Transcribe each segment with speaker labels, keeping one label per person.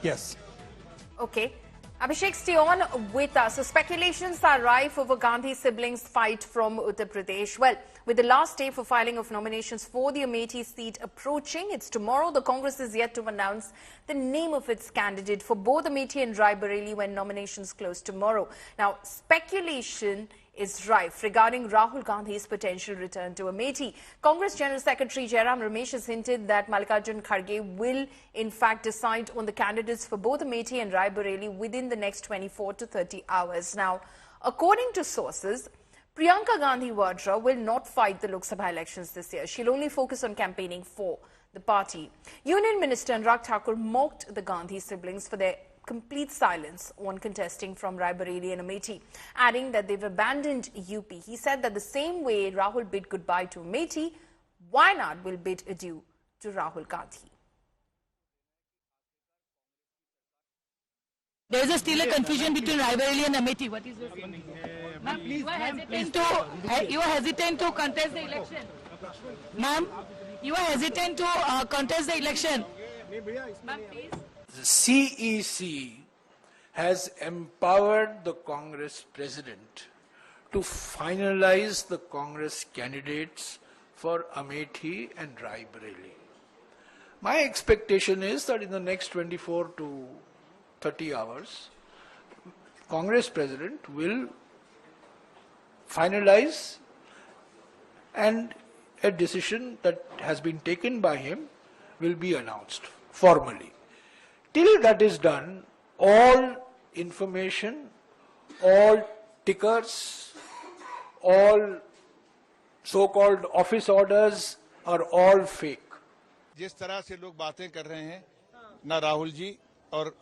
Speaker 1: Yes.
Speaker 2: Okay. Abhishek, stay on with us. So speculations are rife over Gandhi siblings' fight from Uttar Pradesh. Well, with the last day for filing of nominations for the Amethi seat approaching, it's tomorrow. The Congress is yet to announce the name of its candidate for both Amethi and Raebareli when nominations close tomorrow. Now, speculation is rife regarding Rahul Gandhi's potential return to Amethi. Congress General Secretary Jairam Ramesh has hinted that Mallikarjun Kharge will in fact decide on the candidates for both Amethi and Raebareli within the next 24 to 30 hours. Now, according to sources, Priyanka Gandhi Vadra will not fight the Lok Sabha elections this year. She'll only focus on campaigning for the party. Union Minister Anurag Thakur mocked the Gandhi siblings for their complete silence on contesting from Raebareli and Amethi, adding that they've abandoned UP. He said that the same way Rahul bid goodbye to Amethi, Wayanad will bid adieu to Rahul Gandhi.
Speaker 3: There is still a confusion between Raebareli and Amethi. What is your saying? Ma'am, you are hesitant to contest the election. Ma'am, you are hesitant to contest the election. Ma'am, please.
Speaker 4: The CEC has empowered the Congress President to finalize the Congress candidates for Amethi and Raebareli. My expectation is that in the next 24 to 30 hours, Congress President will finalize, and a decision that has been taken by him will be announced formally. Till that is done, all information, all tickers, all so-called office orders are all fake.
Speaker 5: जिस तरह से लोग बातें कर रहे हैं, ना राहुल जी और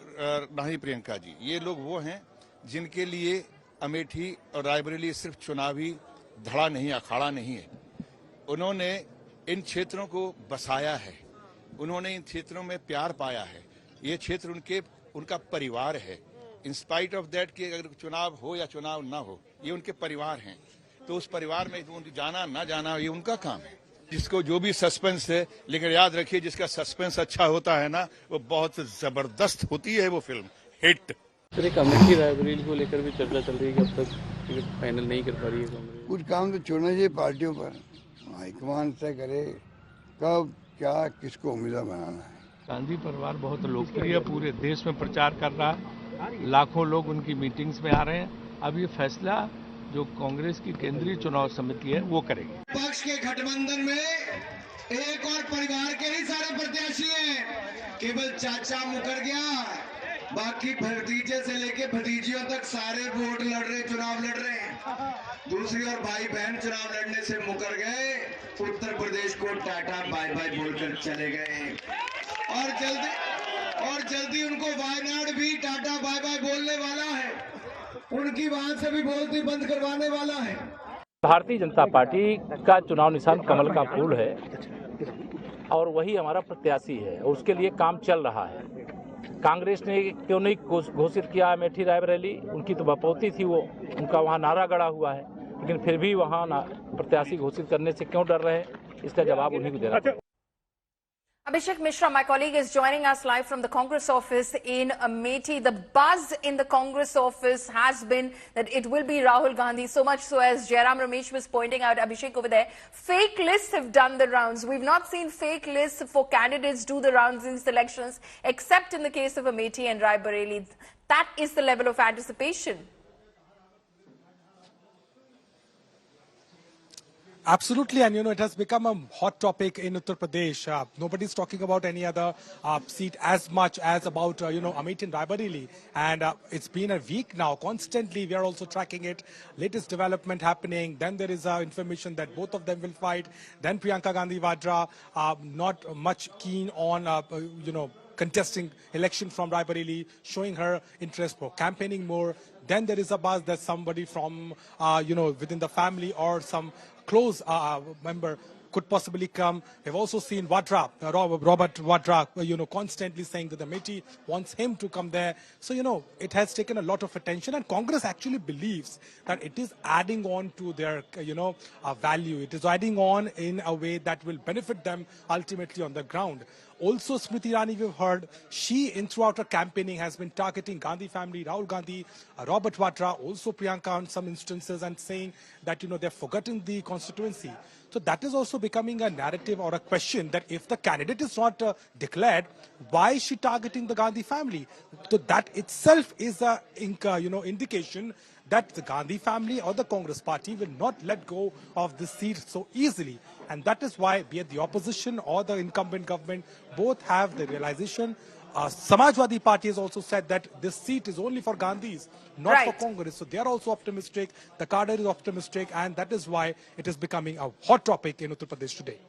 Speaker 5: ना ही प्रियंका जी, ये लोग वो हैं जिनके लिए अमेठी और रायबरेली सिर्फ चुनावी धड़ा नहीं, अखाड़ा नहीं है। उन्होंने इन क्षेत्रों को बसाया है, उन्होंने इन क्षेत्रों में प्यार पाया है। ये क्षेत्र उनका परिवार है। इन स्पाइट ऑफ दैट कि अगर चुनाव हो या चुनाव ना हो, ये उनके परिवार हैं। तो उस परिवार में जाना ना जाना ये उनका काम है। जिसको जो भी सस्पेंस है, लेकिन याद रखिए जिसका सस्पेंस अच्छा होता है ना, वो बहुत जबरदस्त होती है वो फिल्म हिट।
Speaker 6: फिर एक अमेठी रायबरेली को लेकर भी चर्चा चल रही है कि अब तक टिकट फाइनल नहीं कर पा रही है कांग्रेस।
Speaker 7: कुछ काम तो छोड़ना चाहिए पार्टियों पर, हाईकमान तय करे कब क्या किसको उम्मीदवार बनाना है।
Speaker 8: गांधी परिवार बहुत लोकप्रिय पूरे देश में प्रचार कर रहा है, लाखों लोग उनकी मीटिंग्स में आ रहे हैं। अब ये फैसला जो कांग्रेस की केंद्रीय चुनाव समिति है वो करेगी।
Speaker 9: पक्ष के गठबंधन में एक और परिवार के ही सारे प्रत्याशी हैं, केवल चाचा मुकर गया, बाकी भतीजे से लेके भतीजियों तक सारे वोट लड़ रहे, चुनाव लड़ रहे हैं। दूसरी ओर भाई बहन चुनाव लड़ने से मुकर गए, उत्तर प्रदेश को टाटा बाय बाय बोलकर चले गए और जल्दी उनको वायनाड भी टाटा बाय बाय बोलने वाला है, उनकी वहां से भी बोलती बंद करवाने वाला है।
Speaker 10: भारतीय जनता पार्टी का चुनाव निशान कमल का फूल है और वही हमारा प्रत्याशी है और उसके लिए काम चल रहा है। कांग्रेस ने क्यों नहीं घोषित किया अमेठी रायबरेली? उनकी तो बपौती थी वो, उनका वहाँ नारा गड़ा हुआ है, लेकिन फिर भी वहाँ प्रत्याशी घोषित करने से क्यों डर रहे हैं, इसका जवाब उन्हीं को देना पड़ेगा।
Speaker 2: Abhishek Mishra, my colleague, is joining us live from the Congress office in Amethi. The buzz in the Congress office has been that it will be Rahul Gandhi, so much so as Jairam Ramesh was pointing out, Abhishek, over there, fake lists have done the rounds. We've not seen fake lists for candidates do the rounds in these elections, except in the case of Amethi and Raebareli. That is the level of anticipation.
Speaker 1: Absolutely, and it has become a hot topic in Uttar Pradesh. Nobody's talking about any other seat as much as about, Amethi and Raebareli. And it's been a week now. Constantly, we are also tracking it. Latest development happening. Then there is information that both of them will fight. Then Priyanka Gandhi Vadra, not much keen on, contesting election from Raebareli, showing her interest for campaigning more. Then there is a buzz that somebody from, within the family or some close member could possibly come. We've also seen Vadra, Robert Vadra, constantly saying that the Amethi wants him to come there. So, it has taken a lot of attention, and Congress actually believes that it is adding on to their, value. It is adding on in a way that will benefit them ultimately on the ground. Also, Smriti Irani, we've heard, she, throughout her campaigning, has been targeting Gandhi family, Rahul Gandhi, Robert Vadra, also Priyanka on some instances, and saying that, they've forgotten the constituency. So that is also becoming a narrative or a question that if the candidate is not declared, why is she targeting the Gandhi family? So that itself is a indication that the Gandhi family or the Congress party will not let go of this seat so easily. And that is why, be it the opposition or the incumbent government, both have the realization. Samajwadi Party has also said that this seat is only for Gandhis, not for Congress. So they are also optimistic. The cadre is optimistic, and that is why it is becoming a hot topic in Uttar Pradesh today.